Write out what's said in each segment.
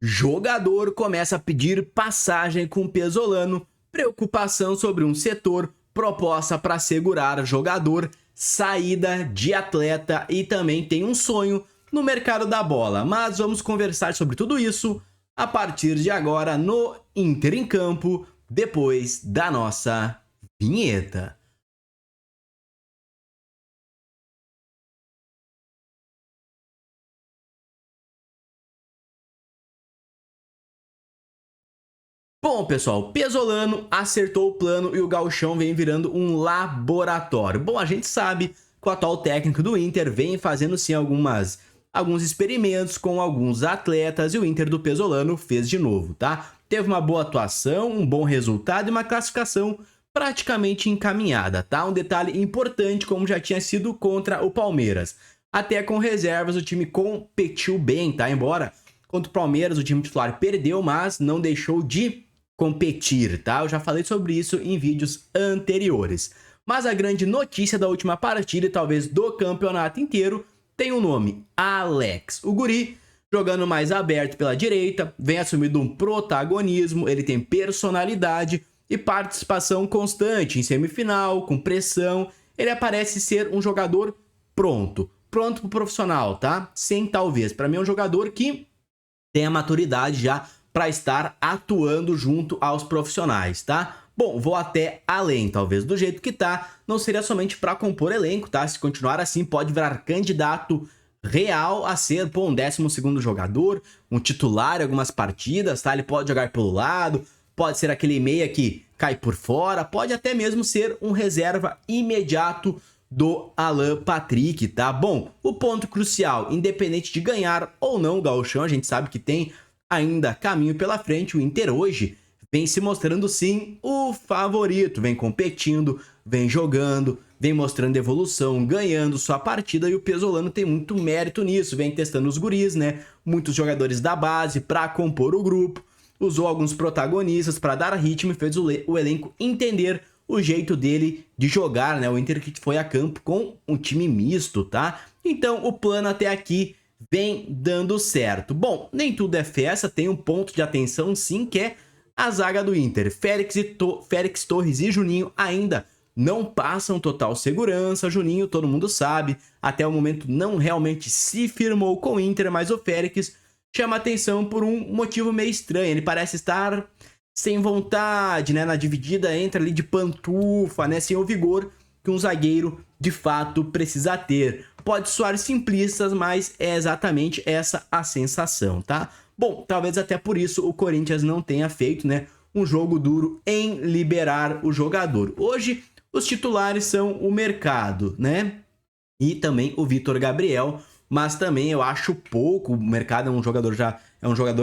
Jogador começa a pedir passagem com Pesolano, preocupação sobre um setor, proposta para segurar jogador, saída de atleta e também tem um sonho no mercado da bola. Mas vamos conversar sobre tudo isso a partir de agora no Inter em Campo, depois da nossa vinheta. Bom, pessoal, Pesolano acertou o plano e o gauchão vem virando um laboratório. Bom, a gente sabe que o atual técnico do Inter vem fazendo sim alguns experimentos com alguns atletas e o Inter do Pesolano fez de novo, tá? Teve uma boa atuação, um bom resultado e uma classificação praticamente encaminhada, tá? Um detalhe importante, como já tinha sido contra o Palmeiras. Até com reservas o time competiu bem, tá? Embora contra o Palmeiras o time titular perdeu, mas não deixou de competir, tá? Eu já falei sobre isso em vídeos anteriores. Mas a grande notícia da última partida e talvez do campeonato inteiro tem o nome Alex. O guri jogando mais aberto pela direita, vem assumindo um protagonismo, ele tem personalidade e participação constante em semifinal, com pressão. Ele aparece ser um jogador pronto pro profissional, tá? Sem talvez. Para mim é um jogador que tem a maturidade já para estar atuando junto aos profissionais, tá? Bom, vou até além, talvez do jeito que tá, não seria somente para compor elenco, tá? Se continuar assim, pode virar candidato real a ser, pô, um 12º jogador, um titular em algumas partidas, tá? Ele pode jogar pelo lado, pode ser aquele meia que cai por fora, pode até mesmo ser um reserva imediato do Alan Patrick, tá? Bom, o ponto crucial, independente de ganhar ou não o gauchão, a gente sabe que tem ainda caminho pela frente, o Inter hoje vem se mostrando sim o favorito, vem competindo, vem jogando, vem mostrando evolução, ganhando sua partida e o Pesolano tem muito mérito nisso, vem testando os guris, né? Muitos jogadores da base para compor o grupo, usou alguns protagonistas para dar ritmo e fez o elenco entender o jeito dele de jogar, né? O Inter que foi a campo com um time misto, tá? Então o plano até aqui vem dando certo. Bom, nem tudo é festa, tem um ponto de atenção sim, que é a zaga do Inter. Félix Torres e Juninho ainda não passam total segurança. Juninho, todo mundo sabe, até o momento não realmente se firmou com o Inter, mas o Félix chama atenção por um motivo meio estranho. Ele parece estar sem vontade, né? Na dividida entra ali de pantufa, né? Sem o vigor que um zagueiro de fato precisa ter. Pode soar simplistas, mas é exatamente essa a sensação, tá? Bom, talvez até por isso o Corinthians não tenha feito, né, um jogo duro em liberar o jogador. Hoje, os titulares são o Mercado, né? E também o Vitor Gabriel, mas também eu acho pouco. O Mercado é um jogador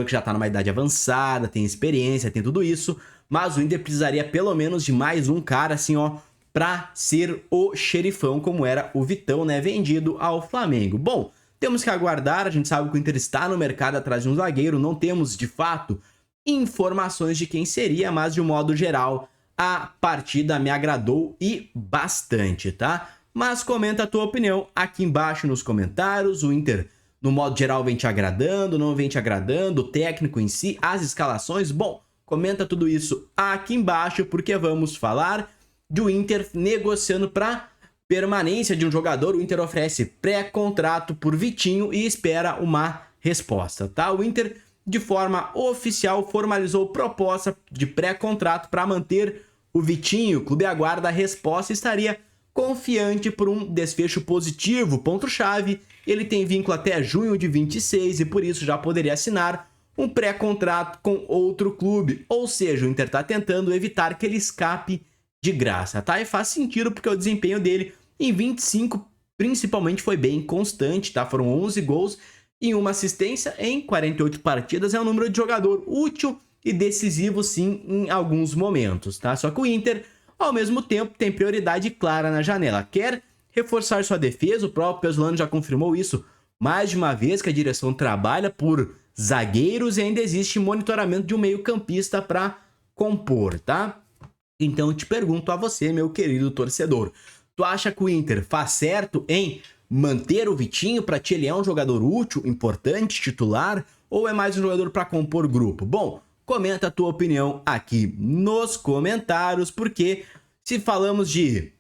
que já tá numa idade avançada, tem experiência, tem tudo isso, mas o Inter precisaria pelo menos de mais um cara assim, ó, para ser o xerifão, como era o Vitão, né, vendido ao Flamengo. Bom, temos que aguardar, a gente sabe que o Inter está no mercado atrás de um zagueiro, não temos, de fato, informações de quem seria, mas, de um modo geral, a partida me agradou e bastante, tá? Mas comenta a tua opinião aqui embaixo nos comentários. O Inter, no modo geral, vem te agradando, não vem te agradando, o técnico em si, as escalações? Bom, comenta tudo isso aqui embaixo, porque vamos falar do Inter negociando para permanência de um jogador. O Inter oferece pré-contrato por Vitinho e espera uma resposta, tá? O Inter, de forma oficial, formalizou proposta de pré-contrato para manter o Vitinho. O clube aguarda a resposta e estaria confiante por um desfecho positivo. Ponto-chave, ele tem vínculo até junho de 26 e por isso já poderia assinar um pré-contrato com outro clube. Ou seja, o Inter está tentando evitar que ele escape de graça, tá? E faz sentido porque o desempenho dele em 25 principalmente foi bem constante, tá? Foram 11 gols e uma assistência em 48 partidas. É um número de jogador útil e decisivo sim em alguns momentos, tá? Só que o Inter, ao mesmo tempo, tem prioridade clara na janela. Quer reforçar sua defesa, o próprio Pesolano já confirmou isso mais de uma vez, que a direção trabalha por zagueiros e ainda existe monitoramento de um meio-campista para compor, tá? Então eu te pergunto a você, meu querido torcedor, tu acha que o Inter faz certo em manter o Vitinho? Para ti ele é um jogador útil, importante, titular? ou é mais um jogador para compor grupo? Bom, comenta a tua opinião aqui nos comentários, porque se falamos de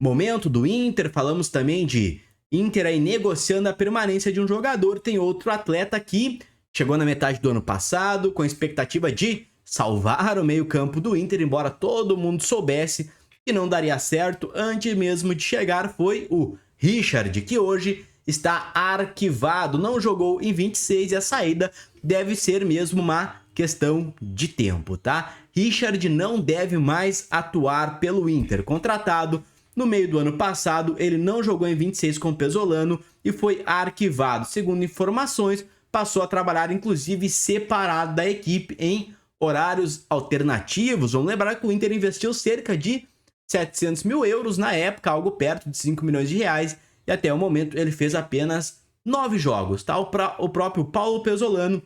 momento do Inter, falamos também de Inter aí negociando a permanência de um jogador, tem outro atleta que chegou na metade do ano passado com a expectativa de salvar o meio-campo do Inter, embora todo mundo soubesse que não daria certo antes mesmo de chegar, foi o Richard, que hoje está arquivado, não jogou em 26 e a saída deve ser mesmo uma questão de tempo, tá? Richard não deve mais atuar pelo Inter, contratado no meio do ano passado, ele não jogou em 26 com o Pesolano e foi arquivado. Segundo informações, passou a trabalhar inclusive separado da equipe em horários alternativos. Vamos lembrar que o Inter investiu cerca de 700 mil euros na época, algo perto de 5 milhões de reais, e até o momento ele fez apenas 9 jogos, tá? O próprio Paulo Pesolano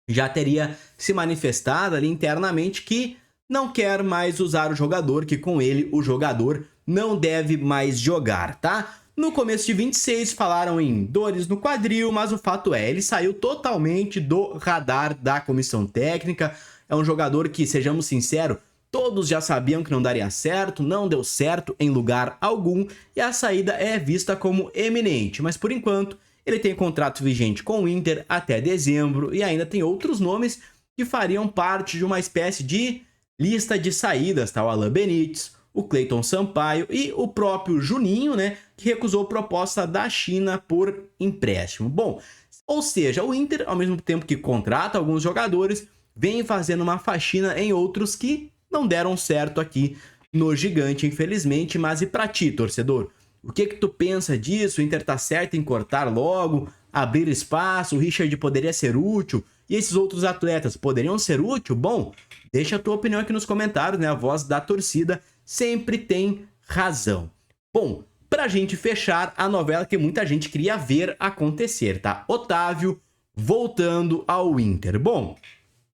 já teria se manifestado ali internamente que não quer mais usar o jogador, que com ele o jogador não deve mais jogar, tá? No começo de 26 falaram em dores no quadril, mas o fato é, ele saiu totalmente do radar da comissão técnica. É um jogador que, sejamos sinceros, todos já sabiam que não daria certo, não deu certo em lugar algum e a saída é vista como eminente, mas por enquanto ele tem contrato vigente com o Inter até dezembro e ainda tem outros nomes que fariam parte de uma espécie de lista de saídas, tá? O Alan Benítez, o Cleiton Sampaio e o próprio Juninho, né, que recusou proposta da China por empréstimo. Bom, ou seja, o Inter, ao mesmo tempo que contrata alguns jogadores, vem fazendo uma faxina em outros que não deram certo aqui no Gigante, infelizmente. Mas e pra ti, torcedor? O que tu pensa disso? O Inter tá certo em cortar logo, abrir espaço, o Richard poderia ser útil, e esses outros atletas poderiam ser útil? Bom, deixa a tua opinião aqui nos comentários, né? A voz da torcida sempre tem razão. Bom, pra gente fechar a novela que muita gente queria ver acontecer, tá? Otávio voltando ao Inter. Bom,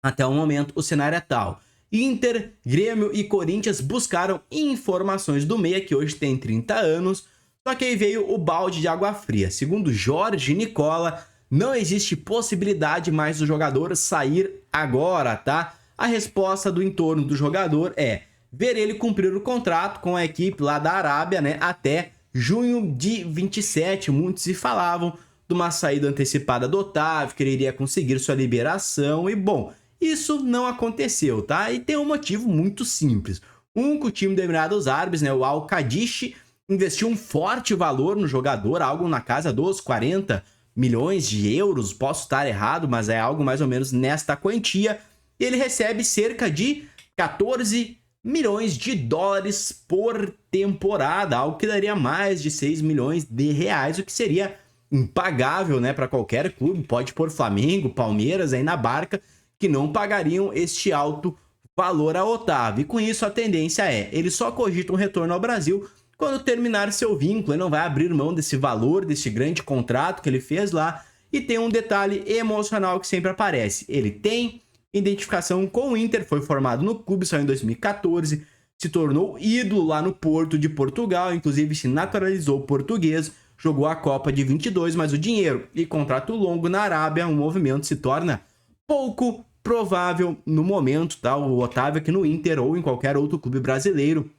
até o momento o cenário é tal: Inter, Grêmio e Corinthians buscaram informações do meia, que hoje tem 30 anos, só que aí veio o balde de água fria. Segundo Jorge Nicola, não existe possibilidade mais do jogador sair agora, tá? A resposta do entorno do jogador é ver ele cumprir o contrato com a equipe lá da Arábia, né, até junho de 27. Muitos se falavam de uma saída antecipada do Otávio, que ele iria conseguir sua liberação e, bom, isso não aconteceu, tá? E tem um motivo muito simples. Que o time do Emirados Árabes, né, o Al-Qadish, investiu um forte valor no jogador, algo na casa dos 40 milhões de euros, posso estar errado, mas é algo mais ou menos nesta quantia, e ele recebe cerca de 14 milhões de dólares por temporada, algo que daria mais de 6 milhões de reais, o que seria impagável, né, para qualquer clube. Pode pôr Flamengo, Palmeiras aí na barca, que não pagariam este alto valor a Otávio. E com isso a tendência é, ele só cogita um retorno ao Brasil quando terminar seu vínculo. Ele não vai abrir mão desse valor, desse grande contrato que ele fez lá. E tem um detalhe emocional que sempre aparece: ele tem identificação com o Inter, foi formado no clube, saiu em 2014, se tornou ídolo lá no Porto de Portugal, inclusive se naturalizou português, jogou a Copa de 22, mas o dinheiro e contrato longo na Arábia, um movimento se torna pouco provável no momento, tá? O Otávio aqui no Inter ou em qualquer outro clube brasileiro,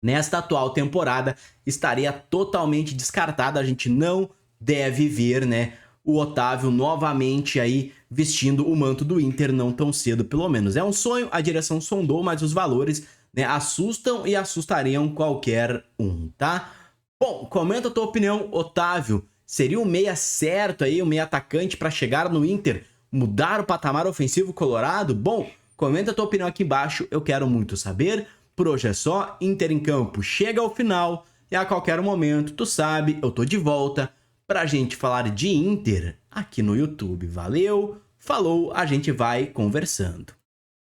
nesta atual temporada, estaria totalmente descartado. A gente não deve ver, né, o Otávio novamente aí vestindo o manto do Inter não tão cedo, pelo menos. É um sonho, a direção sondou, mas os valores, né, assustam e assustariam qualquer um, tá? Bom, comenta a tua opinião. Otávio seria o meia certo aí, o meia atacante para chegar no Inter, mudar o patamar ofensivo colorado? Bom, comenta a tua opinião aqui embaixo, eu quero muito saber. Por hoje é só, Inter em Campo chega ao final e a qualquer momento, tu sabe, eu tô de volta pra gente falar de Inter aqui no YouTube. Valeu, falou, a gente vai conversando.